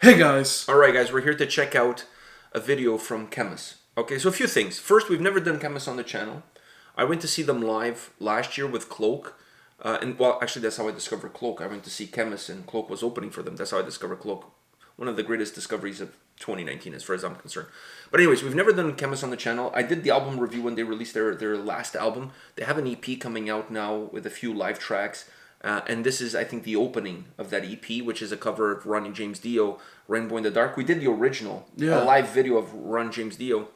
Hey guys! Alright guys, we're here to check out a video from Khemmis. Okay, so a few things. First, we've never done Khemmis on the channel. I went to see them live last year with Cloak. Actually that's how I discovered Cloak. I went to see Khemmis and Cloak was opening for them. That's how I discovered Cloak. One of the greatest discoveries of 2019 as far as I'm concerned. But anyways, we've never done Khemmis on the channel. I did the album review when they released their last album. They have an EP coming out now with a few live tracks. And this is, I think, the opening of that EP, which is a cover of Ronnie James Dio, Rainbow in the Dark. We did the original, a live video of Ron James Dio.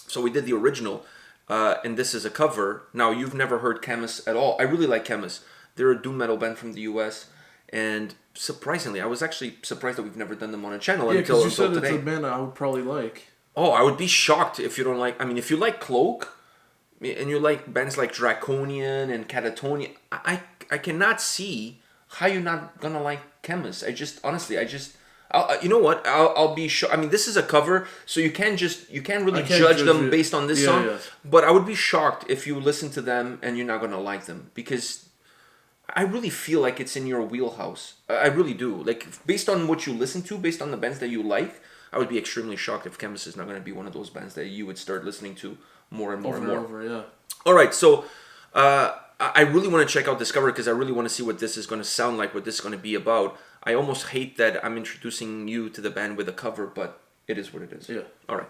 So we did the original, and this is a cover. Now, you've never heard Khemmis at all. I really like Khemmis. They're a doom metal band from the US, and surprisingly, I was actually surprised that we've never done them on a channel until you said today. It's a band I would probably like. Oh, I would be shocked if you don't like... I mean, if you like Cloak, and you like bands like Draconian and Catatonia, I cannot see how you're not gonna like Khemmis. You know what? I'll be sure. I mean, this is a cover, so you can't really judge them based on this song. Yeah. But I would be shocked if you listen to them and you're not gonna like them, because I really feel like it's in your wheelhouse. I really do. Like, based on what you listen to, based on the bands that you like, I would be extremely shocked if Khemmis is not gonna be one of those bands that you would start listening to more and more and more. Yeah. All right, so. I really want to check out Discover because I really want to see what this is going to sound like, what this is going to be about. I almost hate that I'm introducing you to the band with a cover, but it is what it is. Yeah. All right.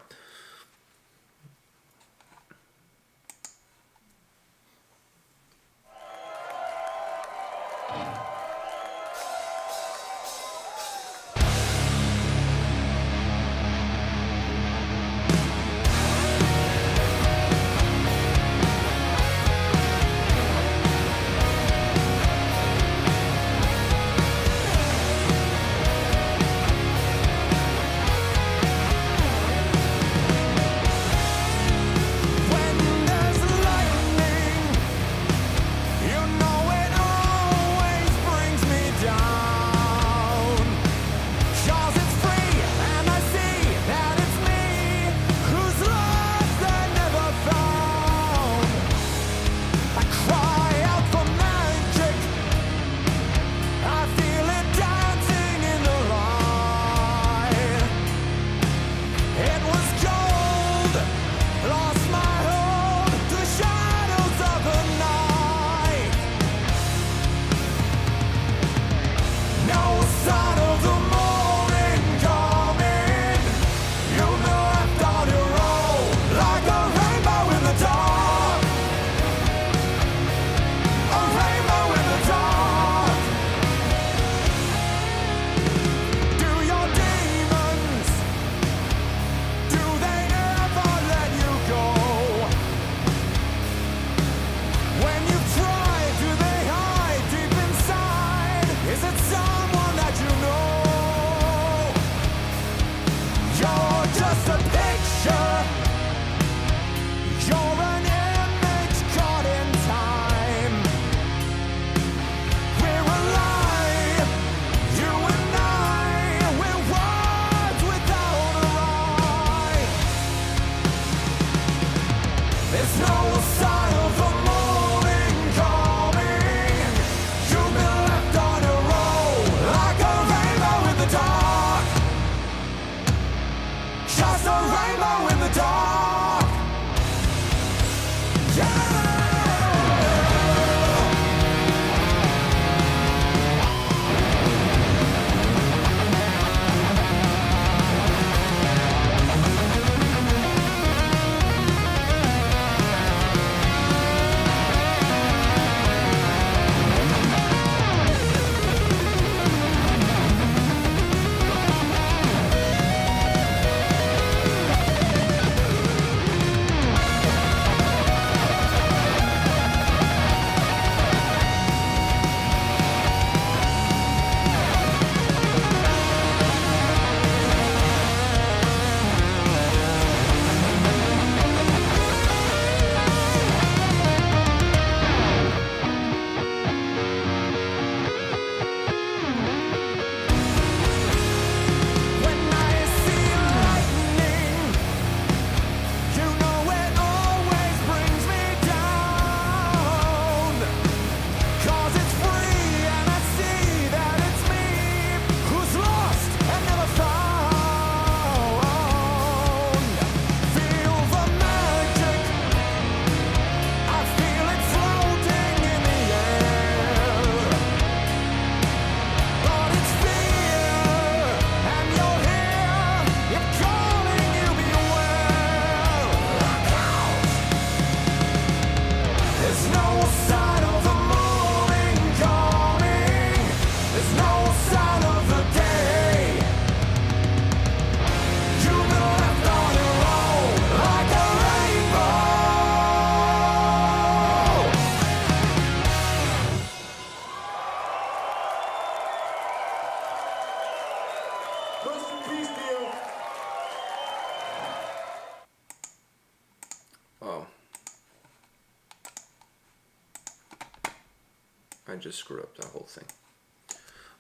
I just screwed up the whole thing.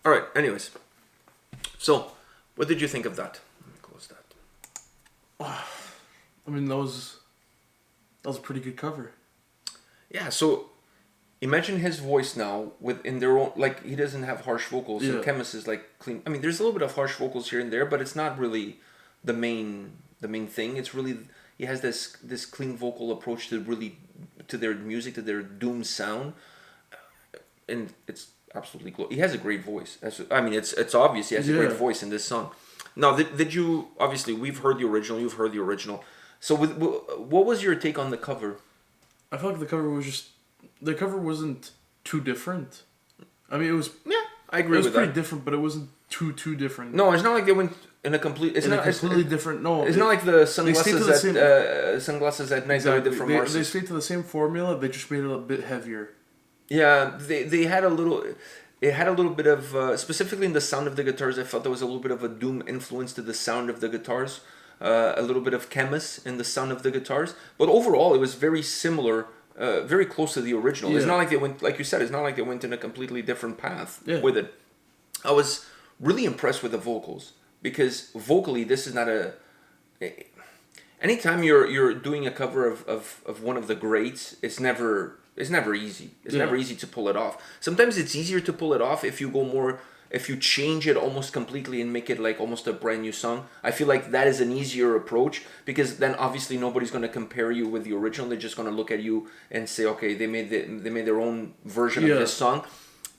All right, anyways. So, what did you think of that? Let me close that. I mean, that was a pretty good cover. Yeah, so imagine his voice now within their own, like, he doesn't have harsh vocals. Yeah. So Khemmis is like clean. I mean, there's a little bit of harsh vocals here and there, but it's not really the main thing. It's really, he has this clean vocal approach to their music, to their doom sound. And it's absolutely cool. He has a great voice. I mean, it's obvious he has a great voice in this song. Now, did you, obviously, we've heard the original, you've heard the original. So what was your take on the cover? I felt like the cover wasn't too different. I mean, it was... Yeah, I agree with that. It was pretty different, but it wasn't too different. No, it's not like they went in a complete... It's not completely different, no. It's not like the sunglasses at night that we did from Mars. They stayed to the same formula, they just made it a bit heavier. Yeah, they had a little... It had a little bit of... specifically in the sound of the guitars, I felt there was a little bit of a doom influence to the sound of the guitars. A little bit of Khemmis in the sound of the guitars. But overall, it was very similar, very close to the original. Yeah. It's not like they went... Like you said, it's not like they went in a completely different path with it. I was really impressed with the vocals. Because vocally, this is not a... Anytime you're doing a cover of one of the greats, it's never easy. It's never easy to pull it off. Sometimes it's easier to pull it off if you change it almost completely and make it like almost a brand new song. I feel like that is an easier approach because then obviously nobody's going to compare you with the original. They're just going to look at you and say, okay, they made their own version of this song.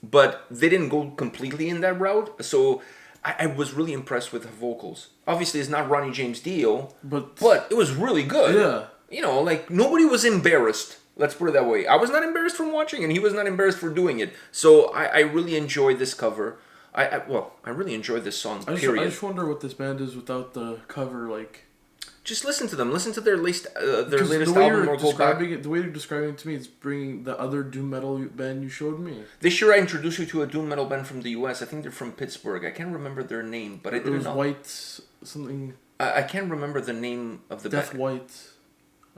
But they didn't go completely in that route. So I was really impressed with the vocals. Obviously, it's not Ronnie James Dio, but it was really good. Yeah. You know, like nobody was embarrassed. Let's put it that way. I was not embarrassed from watching, and he was not embarrassed for doing it. So I really enjoyed this cover. I really enjoyed this song. Period. I just wonder what this band is without the cover. Like, just listen to them. Listen to their latest album, or go back. The way you're describing it to me is bringing the other doom metal band you showed me. This year, I introduced you to a doom metal band from the U.S. I think they're from Pittsburgh. I can't remember their name, but I didn't know. It was White something. I can't remember the name of the Death band. White,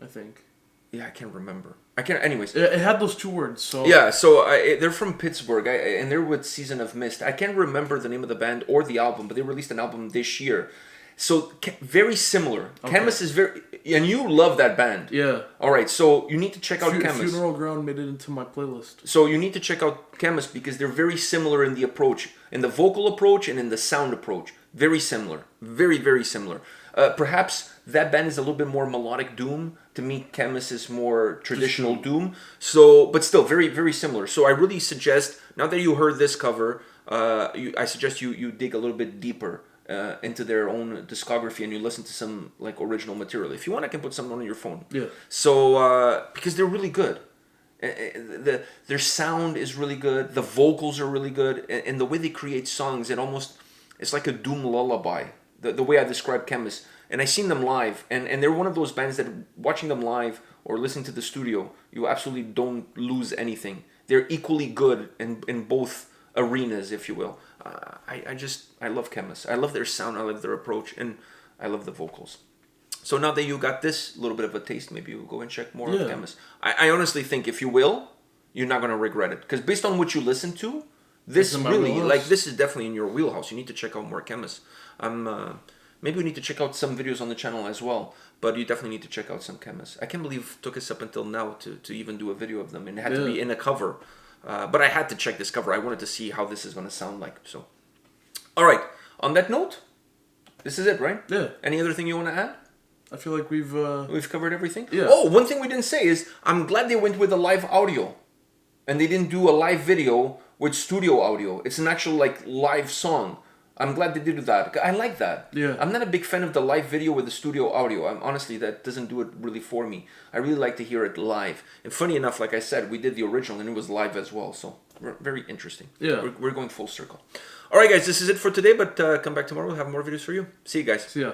I think. Yeah, I can't remember. Anyways. It had those two words, so... Yeah, so they're from Pittsburgh, and they're with Season of Mist. I can't remember the name of the band or the album, but they released an album this year. So, very similar. Okay. Khemmis is very... And you love that band. Yeah. Alright, so you need to check out Khemmis. Funeral Ground made it into my playlist. So, you need to check out Khemmis because they're very similar in the approach. In the vocal approach and in the sound approach. Very similar. Very, very similar. Perhaps that band is a little bit more melodic doom. To me, Khemmis is more traditional doom. So, but still, very, very similar. So I really suggest, now that you heard this cover, I suggest you dig a little bit deeper into their own discography and you listen to some like original material. If you want, I can put something on your phone. Yeah. So, because they're really good. Their sound is really good. The vocals are really good. And the way they create songs, it's like a doom lullaby. The way I describe Khemmis. And I seen them live, and they're one of those bands that watching them live or listening to the studio, you absolutely don't lose anything. They're equally good in both arenas, if you will. I love Khemmis. I love their sound, I love their approach, and I love the vocals. So now that you got this little bit of a taste, maybe you'll go and check more of Khemmis. I honestly think if you will, you're not going to regret it. Because based on what you listen to, this is definitely in your wheelhouse. You need to check out more Khemmis. Maybe we need to check out some videos on the channel as well, but you definitely need to check out some Khemmis. I can't believe it took us up until now to even do a video of them, and it had to be in a cover. But I had to check this cover. I wanted to see how this is going to sound like. So, all right. On that note, this is it, right? Yeah. Any other thing you want to add? I feel like we've covered everything. Yeah. Oh, one thing we didn't say is I'm glad they went with a live audio, and they didn't do a live video with studio audio. It's an actual like live song. I'm glad they did that. I like that. Yeah. I'm not a big fan of the live video with the studio audio. Honestly, that doesn't do it really for me. I really like to hear it live. And funny enough, like I said, we did the original and it was live as well. So very interesting. Yeah. We're going full circle. All right, guys, this is it for today. But come back tomorrow. We'll have more videos for you. See you guys. See ya.